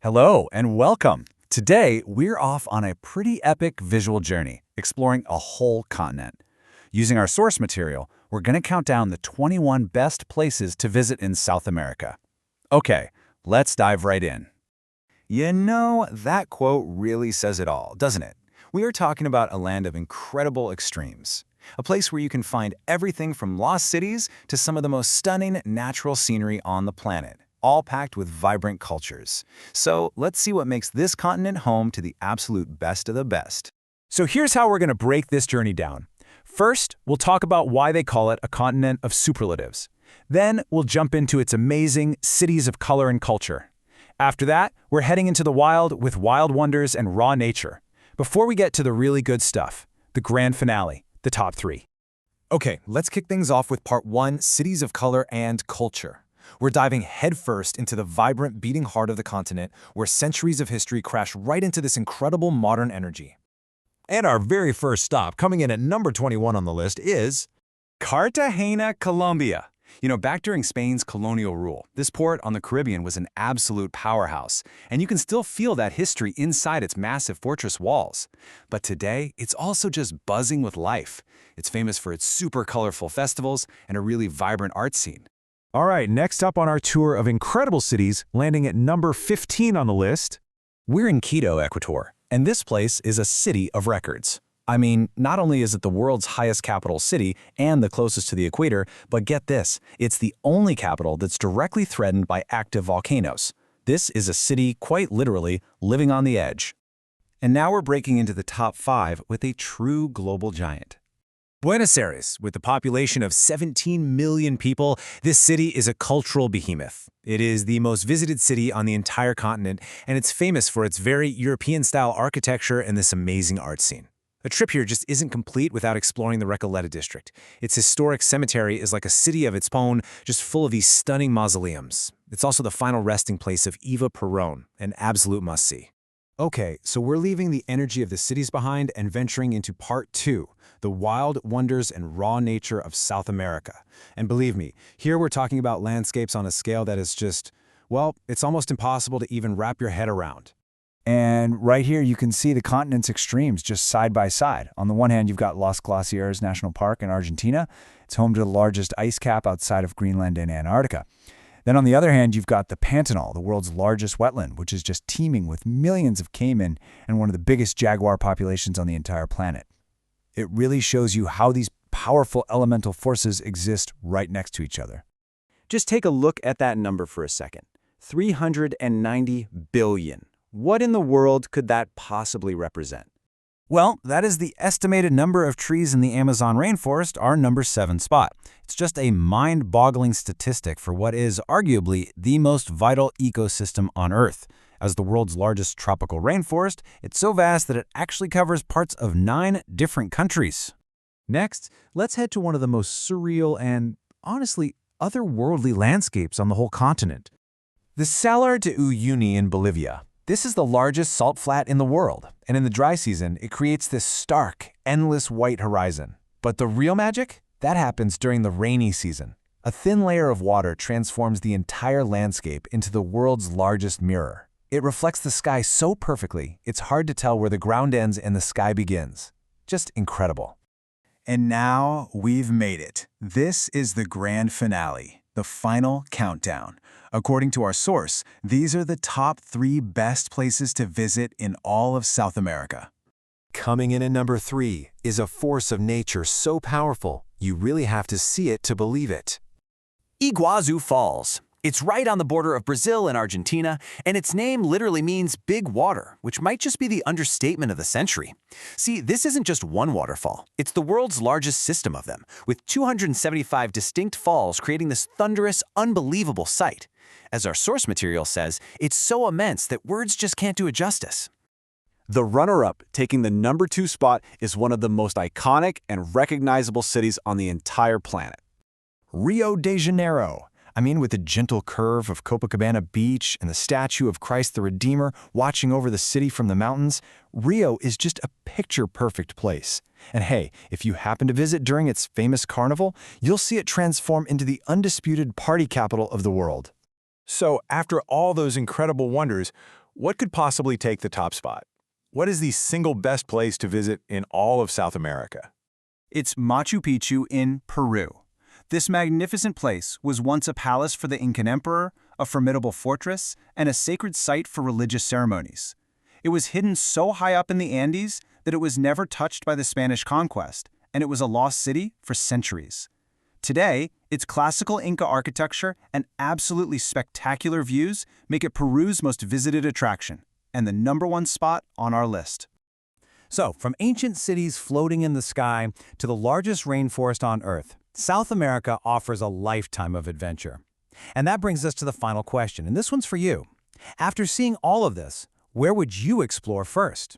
Hello and welcome. Today, we're off on a pretty epic visual journey, exploring a whole continent. Using our source material, we're going to count down the 21 best places to visit in South America. Okay, let's dive right in. You know, that quote really says it all, doesn't it? We are talking about a land of incredible extremes. A place where you can find everything from lost cities to some of the most stunning natural scenery on the planet, all packed with vibrant cultures. So let's see what makes this continent home to the absolute best of the best. So here's how we're going to break this journey down. First, we'll talk about why they call it a continent of superlatives. Then, we'll jump into its amazing cities of color and culture. After that, we're heading into the wild with wild wonders and raw nature. Before we get to the really good stuff, the grand finale, the top 3. Okay, let's kick things off with part 1, cities of color and culture. We're diving headfirst into the vibrant, beating heart of the continent, where centuries of history crash right into this incredible modern energy. And our very first stop, coming in at number 21 on the list, is Cartagena, Colombia. You know, back during Spain's colonial rule, this port on the Caribbean was an absolute powerhouse, and you can still feel that history inside its massive fortress walls. But today, it's also just buzzing with life. It's famous for its super colorful festivals and a really vibrant art scene. All right, next up on our tour of incredible cities, landing at number 15 on the list, we're in Quito, Ecuador, and this place is a city of records. I mean, not only is it the world's highest capital city and the closest to the equator, but get this, it's the only capital that's directly threatened by active volcanoes. This is a city, quite literally, living on the edge. And now we're breaking into the top 5 with a true global giant. Buenos Aires, with a population of 17 million people, this city is a cultural behemoth. It is the most visited city on the entire continent, and it's famous for its very European-style architecture and this amazing art scene. A trip here just isn't complete without exploring the Recoleta district. Its historic cemetery is like a city of its own, just full of these stunning mausoleums. It's also the final resting place of Eva Perón, an absolute must-see. Okay, so we're leaving the energy of the cities behind and venturing into part 2, the wild wonders and raw nature of South America. And believe me, here we're talking about landscapes on a scale that is just, well, it's almost impossible to even wrap your head around. And right here, you can see the continent's extremes just side by side. On the one hand, you've got Los Glaciares National Park in Argentina. It's home to the largest ice cap outside of Greenland and Antarctica. Then on the other hand, you've got the Pantanal, the world's largest wetland, which is just teeming with millions of caiman and one of the biggest jaguar populations on the entire planet. It really shows you how these powerful elemental forces exist right next to each other. Just take a look at that number for a second. 390 billion. What in the world could that possibly represent? Well, that is the estimated number of trees in the Amazon rainforest, our number 7 spot. It's just a mind-boggling statistic for what is arguably the most vital ecosystem on Earth. As the world's largest tropical rainforest, it's so vast that it actually covers parts of 9 different countries. Next, let's head to one of the most surreal and, honestly, otherworldly landscapes on the whole continent. The Salar de Uyuni in Bolivia. This is the largest salt flat in the world, and in the dry season, it creates this stark, endless white horizon. But the real magic? That happens during the rainy season. A thin layer of water transforms the entire landscape into the world's largest mirror. It reflects the sky so perfectly, it's hard to tell where the ground ends and the sky begins. Just incredible. And now we've made it. This is the grand finale, the final countdown. According to our source, these are the top 3 best places to visit in all of South America. coming in at number 3 is a force of nature so powerful, you really have to see it to believe it. Iguazu Falls. It's right on the border of Brazil and Argentina, and its name literally means big water, which might just be the understatement of the century. See, this isn't just one waterfall. It's the world's largest system of them, with 275 distinct falls creating this thunderous, unbelievable sight. As our source material says, it's so immense that words just can't do it justice. The runner-up, taking the number 2 spot, is one of the most iconic and recognizable cities on the entire planet. Rio de Janeiro. I mean, with the gentle curve of Copacabana Beach and the statue of Christ the Redeemer watching over the city from the mountains, Rio is just a picture-perfect place. And hey, if you happen to visit during its famous carnival, you'll see it transform into the undisputed party capital of the world. So, after all those incredible wonders, What could possibly take the top spot? What is the single best place to visit in all of South America? It's Machu Picchu in Peru. This magnificent place was once a palace for the Incan emperor, a formidable fortress, and a sacred site for religious ceremonies. It was hidden so high up in the Andes that it was never touched by the Spanish conquest, and it was a lost city for centuries. Today, its classical Inca architecture and absolutely spectacular views make it Peru's most visited attraction, and the #1 spot on our list. So, from ancient cities floating in the sky to the largest rainforest on Earth, South America offers a lifetime of adventure. And that brings us to the final question, and this one's for you. After seeing all of this, where would you explore first?